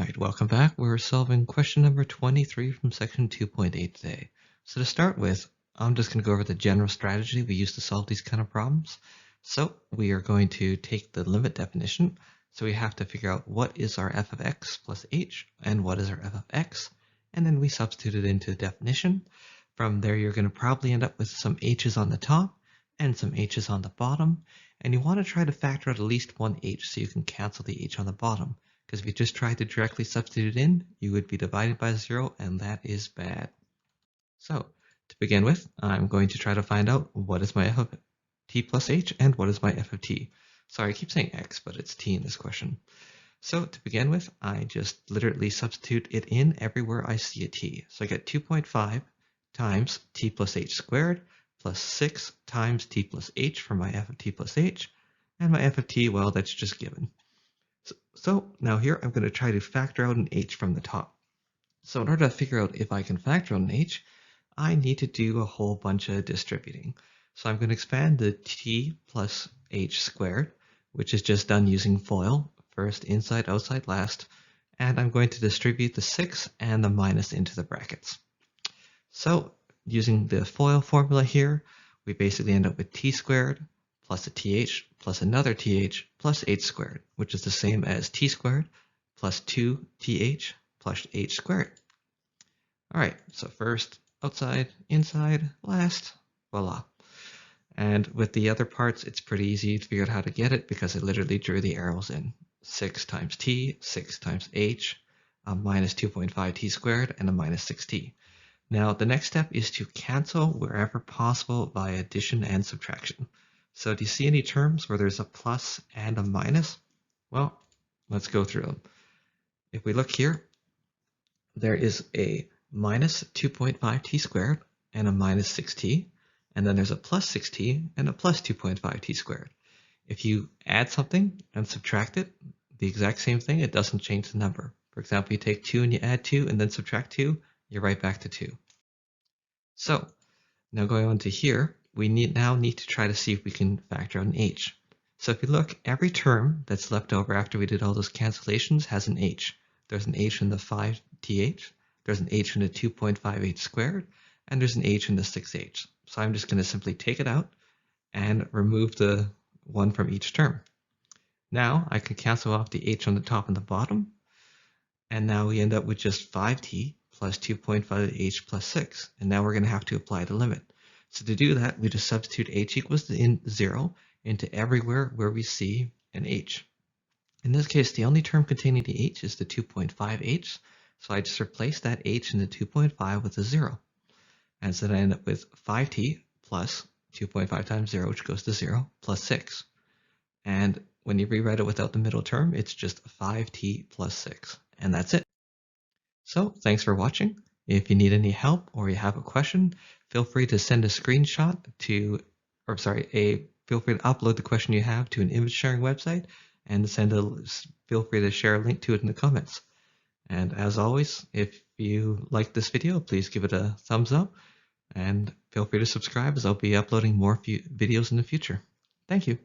Alright, welcome back. We're solving question number 23 from section 2.8 today. So to start with, I'm just going to go over the general strategy we use to solve these kind of problems. So we are going to take the limit definition. So we have to figure out what is our f of x plus h and what is our f of x. And then we substitute it into the definition. From there, you're going to probably end up with some h's on the top and some h's on the bottom. And you want to try to factor out at least one h so you can cancel the h on the bottom. Because if you just tried to directly substitute it in, you would be divided by 0, and that is bad. So, to begin with, I'm going to try to find out what is my f of t plus h and what is my f of t. Sorry, I keep saying x, but it's t in this question. So, to begin with, I just literally substitute it in everywhere I see a t. So I get 2.5 times t plus h squared plus 6 times t plus h for my f of t plus h, and my f of t, well, that's just given. So now here I'm going to try to factor out an h from the top. So in order to figure out if I can factor out an h, I need to do a whole bunch of distributing. So I'm going to expand the t plus h squared, which is just done using FOIL, first inside, outside, last, and I'm going to distribute the 6 and the minus into the brackets. So using the FOIL formula here, we basically end up with t squared plus a th plus another th plus h squared, which is the same as t squared plus 2th plus h squared. All right, so first, outside, inside, last, voila. And with the other parts, it's pretty easy to figure out how to get it because I literally drew the arrows in. 6 times t, 6 times h, a minus 2.5 t squared, and a minus 6t. Now, the next step is to cancel wherever possible by addition and subtraction. So do you see any terms where there's a plus and a minus? Well, let's go through them. If we look here, there is a minus 2.5 t squared and a minus 6t, and then there's a plus 6t and a plus 2.5 t squared. If you add something and subtract it, the exact same thing, it doesn't change the number. For example, you take 2 and you add 2 and then subtract 2, you're right back to 2. So now going on to here, we now need to try to see if we can factor out an h. So if you look, every term that's left over after we did all those cancellations has an h. There's an h in the 5th, there's an h in the 2.5h squared, and there's an h in the 6h. So I'm just going to simply take it out and remove the one from each term. Now I can cancel off the h on the top and the bottom, and now we end up with just 5t plus 2.5h plus 6, and now we're going to have to apply the limit. So to do that, we just substitute h equals 0 into everywhere where we see an h. In this case, the only term containing the h is the 2.5h, so I just replace that h in the 2.5 with a 0. And so then I end up with 5t plus 2.5 times 0, which goes to 0, plus 6. And when you rewrite it without the middle term, it's just 5t plus 6. And that's it. So thanks for watching. If you need any help or you have a question, feel free to send a screenshot to, feel free to upload the question you have to an image sharing website and feel free to share a link to it in the comments. And as always, if you like this video, please give it a thumbs up and feel free to subscribe as I'll be uploading more videos in the future. Thank you.